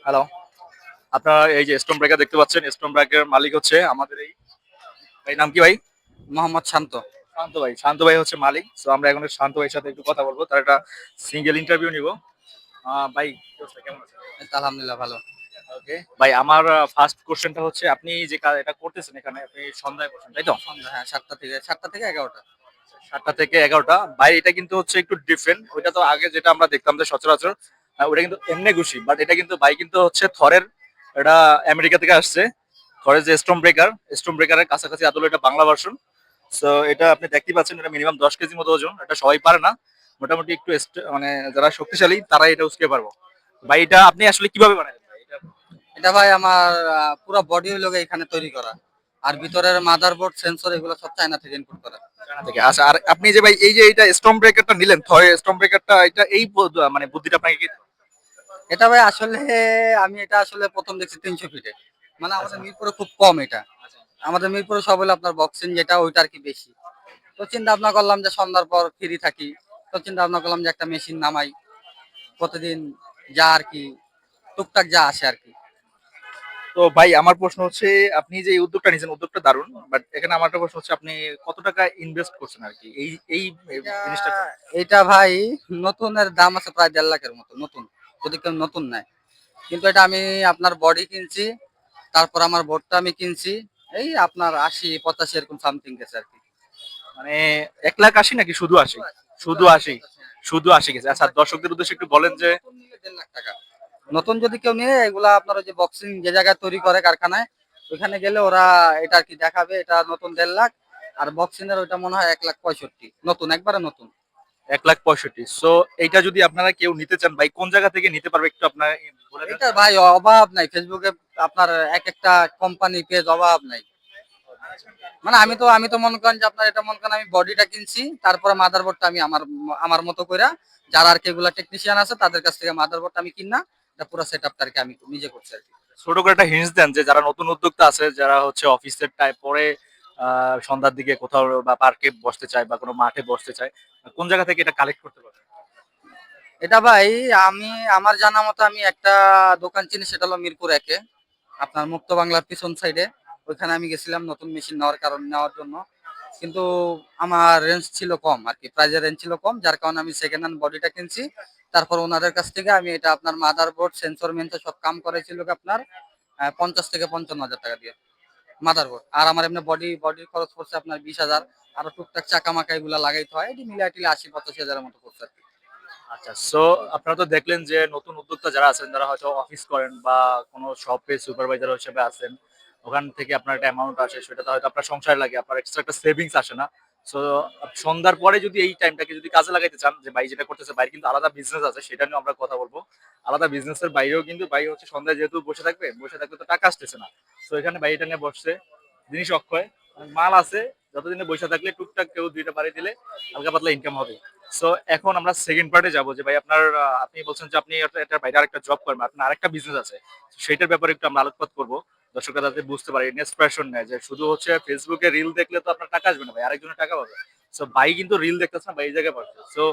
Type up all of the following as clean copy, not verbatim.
Hello, আপনারা এই যে স্টোন ব্রেকার দেখতে পাচ্ছেন, স্টোন ব্রেকার মালিক হচ্ছে আমাদের এই ভাই, নাম কি ভাই? মোহাম্মদ শান্ত। শান্ত ভাই। শান্ত ভাই হচ্ছে মালিক। সো আমরা এখন শান্ত ভাইয়ের সাথে একটু কথা বলবো, তার একটা সিঙ্গেল ইন্টারভিউ নিব। ভাই কি অবস্থা, কেমন আছেন? এই তো আলহামদুলিল্লাহ ভালো। ওকে ভাই, আমার ফার্স্ট কোশ্চেনটা হচ্ছে আপনি যে এটা করতেছেন এখানে, আপনি সন্ধ্যায় করছেন তাই তো? সন্ধ্যা, হ্যাঁ, ৭টা থেকে 11টা। ৭টা থেকে ১১টা। ভাই এটা কিন্তু হচ্ছে একটু ডিফারেন্ট। ওইটা তো আগে যেটা আমরা দেখতাম যে সচরাচর ওটা কিন্তু এমনি ঘুষি, বাট এটা কিন্তু ভাই কিন্তু হচ্ছে থরের, এটা আমেরিকা থেকে আসছে। থরের যে স্টোন ব্রেকারের কাছাকাছি আদলে এটা বাংলা ভার্সন। সো এটা আপনি দেখতেই পাচ্ছেন, এটা মিনিমাম 10 কেজি মতো ওজন। এটা সবাই পারে না, মোটামুটি একটু মানে যারা শক্তিশালী তারাই এটা উঠতে পারবো। ভাই এটা আপনি আসলে কিভাবে বানালেন ভাই এটা? এটা ভাই আমার পুরো বডি হলো গিয়ে এখানে তৈরি করা। আর ভিতরের মাদারবোর্ড, সেন্সর এগুলো সব চায়না থেকে ইনপুট করা। চায়না থেকে। আচ্ছা, আর আপনি যে ভাই এই যে এটা স্টোন ব্রেকারটা নিলেন, থরে স্টোন ব্রেকারটা, এটা এই মানে বুদ্ধিটা আপনাকে কি? এটা ভাই আসলে আমি এটা আসলে প্রথম দেখছি 300 ফিটে। মানে আমাদের আচ্ছা মিরপুরে খুব কম এটা। আচ্ছা। আমাদের মিরপুরে সব হলো আপনার বক্সিং, যেটা ওইটা আর কি বেশি। তো চিন্তা ভাবনা করলাম যে সন্ধ্যার পর ফ্রি থাকি। তো চিন্তা ভাবনা করলাম যে একটা মেশিন নামাই, প্রতিদিন যা আর কি টুকটাক যা আসে আর কি। তো ভাই আমার প্রশ্ন হচ্ছে, আপনি যে এই উদ্যোগটা নিয়েছেন, উদ্যোগটা দারুণ, বাট এখানে আমার একটা প্রশ্ন হচ্ছে আপনি কত টাকা ইনভেস্ট করছেন আর কি এই এই এটা জিনিসটার জন্য? এটা ভাই নতুনের দাম আছে প্রায় 1.5 লাখের মতো, নতুন, যদি কেউ নতুন নেয়। কিন্তু এটা আমি আপনার বডি কিনছি, তারপর আমার বোর্ডটা আমি কিনছি, এই আপনার 80-85 এরকম সামথিং গেছে আর কি। মানে 1,80,000 নাকি শুধু 80? শুধু শুধু 80, 80? পঞ্চাশ, হ্যাঁ। শুধু 80 গেছে। আচ্ছা, দর্শকদের উদ্দেশ্যে একটু বলেন যে নতুন নিলে 1.5 লাখ টাকা। নতুন যদি কেউ নিয়ে, এগুলা আপনার ওই যে বক্সিং যে জায়গায় তৈরি করে কারখানায়, ওইখানে গেলে ওরা এটা আর কি দেখাবে, এটা নতুন 1.5 লাখ। আর বক্সিং এর ওইটা মনে হয় 1,65,000, নতুন, একবারে নতুন। 1,65,000। সো এইটা যদি আপনারা কেউ নিতে চান ভাই, কোন জায়গা থেকে নিতে পারবে একটু আপনারা বলে দেন। এটা ভাই অভাব নাই ফেসবুকে, আপনার এক একটা কোম্পানি পেজ অভাব নাই। মানে আমি তো মনে করেন যে আপনার এটা মনে করেন আমি বডিটা কিনছি, তারপরে মাদারবোর্ডটা আমি আমার আমার মতো করে, যারা আর কি এগুলা টেকনিশিয়ান আছে তাদের কাছ থেকে মাদারবোর্ডটা আমি কিনা, এটা পুরো সেটআপটা আর কি আমি নিজে করছি আর কি। ছোট করে একটা হিন্টস দেন যে যারা নতুন উদ্যোক্তা আছে, যারা হচ্ছে অফিসের টাইম পরে সন্ধ্যার দিকে কোথাও বা পার্কে বসতে চায় বা কোনো মাঠে বসতে চায়, কোন জায়গা থেকে এটা কালেক্ট করতে পারবে? এটা ভাই আমি আমার জানা মতো আমি একটা দোকান চিনি, সেটা হলো মিরপুর একে, আপনার মুক্ত বাংলার পিছন সাইডে। ওইখানে আমি গেছিলাম নতুন মেশিন নেওয়ার জন্য। কিন্তু আমার রেঞ্জ ছিল কম আর কি, প্রাইজের রেঞ্জ ছিল কম, যার কারণে আমি সেকেন্ড হ্যান্ড বডিটা কিনছি। তারপর ওনাদের কাছ থেকে আমি এটা আপনার মাদারবোর্ড, সেন্সর মেন্সর সব কাম করেছিল আপনার 50 থেকে 55 হাজার টাকা দিয়ে মাদারবোর্ড। আর আমার এমনি বডির খরচ পড়ছে আপনার 20 হাজার। আরো টুকটাক চাকা মাকা এগুলা লাগাইতে হয়, এটি মিলাই টিলে 80-85 হাজারের মতো পড়ছে আর কি। আচ্ছা, সো আপনারা তো দেখলেন যে নতুন উদ্যোক্তা যারা আছেন, যারা হয়তো অফিস করেন বা কোনো শপে সুপারভাইজার হিসেবে আছেন, ওখান থেকে আপনার একটা অ্যামাউন্ট আসে, সেটাতে হয়তো আপনার সংসার লাগে, আপনার এক্সট্রা একটা সেভিংস আসে না। সো সন্ধ্যার পরে যদি এই টাইমটাকে যদি কাজে লাগাইতে চান, যে ভাই যেটা করতেছে, বাইরে কিন্তু আলাদা বিজনেস আছে, সেটা নিয়ে আমরা কথা বলবো। আলাদা বিজনেসের বাইরেও কিন্তু ভাই হচ্ছে সন্ধ্যায় যেহেতু বসে থাকবে তো টাকা আসতেছে না। সো এখানে ভাই এটা নিয়ে বসছে, জিনিস অক্ষয়, মাল আছে, যতদিনে বসে থাকলে টুকটাক কেউ দুইটা বাড়ি দিলে হালকা পাতলা ইনকাম হবে। সো এখন আমরা সেকেন্ড পার্টে যাবো যে ভাই আপনার আপনি বলছেন যে আপনি এটার বাইরে আরেকটা জব করেন, আপনার আরেকটা বিজনেস আছে, সেটার ব্যাপারে একটু আমরা আলোকপাত করবো। দর্শকরা যাতে বুঝতে পারে, ইন্সপিরেশন নেয় যে শুধু হচ্ছে ফেসবুকে রিল দেখলে তো আপনার টাকা আসবে না ভাই, আরেকজনের টাকা পাবে। সো ভাই কিন্তু রিল দেখতেছে না ভাই, এই জায়গায় পাচ্ছে। সো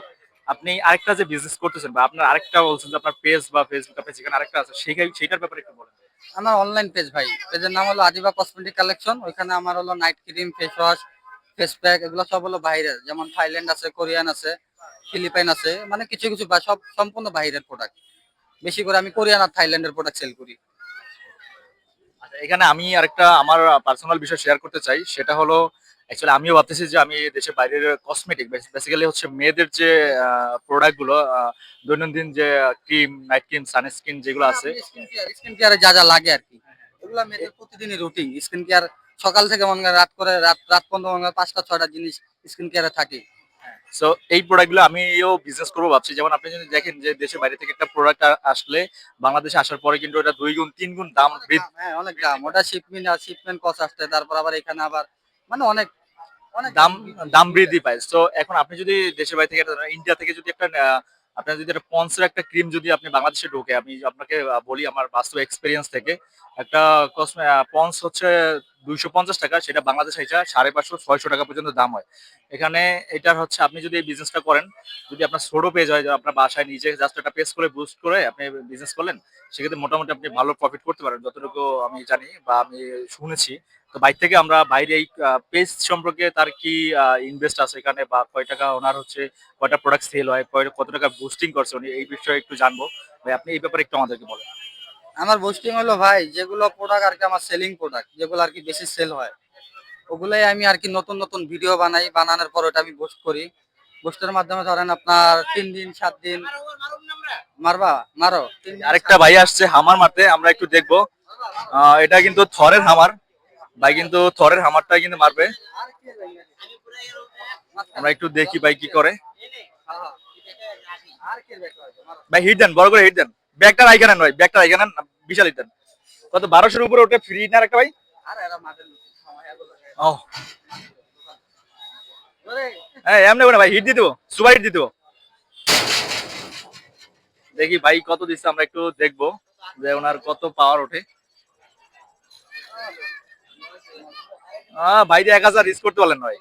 আপনি আরেকটা যে বিজনেস করতেছেন বা আপনার আরেকটা বলছেন যে আপনার পেজ বা ফেসবুক আপনি যেখানে আরেকটা আছে, সেইটার ব্যাপারে একটু বলেন। আমার অনলাইন পেজ ভাই, পেজের নাম হলো আদিবা কসমেটিক কালেকশন। ওইখানে আমার হলো night cream, face wash, face pack, এগুলো সব হলো বাইরের, যেমন থাইল্যান্ড আছে, কোরিয়ান আছে, ফিলিপাইন আছে, মানে কিছু কিছু বা সব সম্পূর্ণ বাইরের প্রোডাক্ট। বেশি করে আমি কোরিয়ান আর থাইল্যান্ডের প্রোডাক্ট সেল করি। আচ্ছা, এখানে আমি আরেকটা আমার পার্সোনাল বিষয় শেয়ার করতে চাই, সেটা হলো অ্যাকচুয়ালি আমিও ভাবতেছি যে আমি দেশের বাইরের কসমেটিক, বেসিক্যালি হচ্ছে মেয়েদের যে প্রোডাক্ট গুলো, দৈনন্দিন যে ক্রিম, নাইট ক্রিম, সানস্ক্রিন যেগুলো মানে আছে। আপনি স্কিন কেয়ারে যা যা লাগে আর কি, এগুলো মেয়েদের প্রতিদিনই রুটিন স্কিন কেয়ার। সকাল থেকে মনে করেন রাত করে, রাত পর্যন্ত মনে করেন 5টা 6টা জিনিস স্কিন কেয়ারে থাকে। সো এই প্রোডাক্টগুলো আমিও বিজনেস করবো ভাবছি। যেমন আপনি যদি দেখেন যে দেশের বাইরে থেকে একটা প্রোডাক্ট আসলে বাংলাদেশে আসার পরে কিন্তু এটা 2 গুণ 3 গুণ দাম অনেক দাম, হ্যাঁ অনেক দাম, ওটা শিপমেন্ট কস্ট আসছে, তারপর আবার এখানে আবার মানে অনেক অনেক দাম দাম দাম বৃদ্ধি পায়। সো এখন আপনি যদি দেশের বাইরে থেকে ইন্ডিয়া থেকে যদি একটা আপনার যদি একটা পন্সের একটা ক্রিম যদি আপনি বাংলাদেশে ঢোকে, আমি আপনাকে বলি আমার বাস্তব এক্সপেরিয়েন্স থেকে, একটা পন্স হচ্ছে 250 টাকা, সেটা বাংলাদেশে এটা 550-600 টাকা পর্যন্ত দাম হয়। এখানে এটার হচ্ছে আপনি যদি এই বিজনেসটা করেন, যদি আপনার ছোট পেজ হয় যে আপনার বাসায় নিজে জাস্ট একটা পেজ করে বুস্ট করে আপনি বিজনেস করলেন, সেক্ষেত্রে মোটামুটি আপনি ভালো প্রফিট করতে পারেন যতটুকু আমি জানি বা আমি শুনেছি। তো বাইরে থেকে আমরা বাইরে এই পেজ সম্পর্কে তার কি ইনভেস্ট আছে এখানে, বা কয় টাকা ওনার হচ্ছে, কয়টা প্রোডাক্ট সেল হয়, কত টাকা বুস্টিং করছে উনি, এই বিষয়ে একটু জানবো। ভাই আপনি এই ব্যাপারে একটু আমাদেরকে বলেন। আমার বুস্টিং হলো ভাই, যেগুলো প্রোডাক্ট আর কি আমার সেলিং প্রোডাক্ট, যেগুলো আর কি বেশি সেল হয়, ওগুলাই আমি আর কি নতুন নতুন ভিডিও বানাই, বানানোর পর ওটা আমি পোস্ট করি। পোস্টের মাধ্যমে ধরেন আপনার 3 দিন 7 দিন মারবা মারো 3 দিন আরেকটা 7 ভাই দিন আসছে হামার মারতে, আমরা একটু দেখবো। এটা কিন্তু থরের হামার, ভাই কিন্তু থরের হামারটা কিন্তু মারবে। আমরা একটু দেখি ভাই কি করে। ভাই হিট দেন, বড় করে হিট দেন। ব্যাগটা রাইখা নেন ভাই, ব্যাগটা রাইখা নেন, বিশাল হিট দেন। কত 1200-এর উপরে ওটা ফ্রি না একটা ভাই? ও হ্যাঁ, এমনি করে ভাই হিট দিয়ে দেবো, সুপার হিট দিয়ে দেবো। দেখি ভাই কত দিচ্ছে, আমরা একটু দেখবো যে ওনার কত পাওয়ার ওঠে। ভাই দিয়ে 1000 রিস্ক করতে পারলেন ভাই।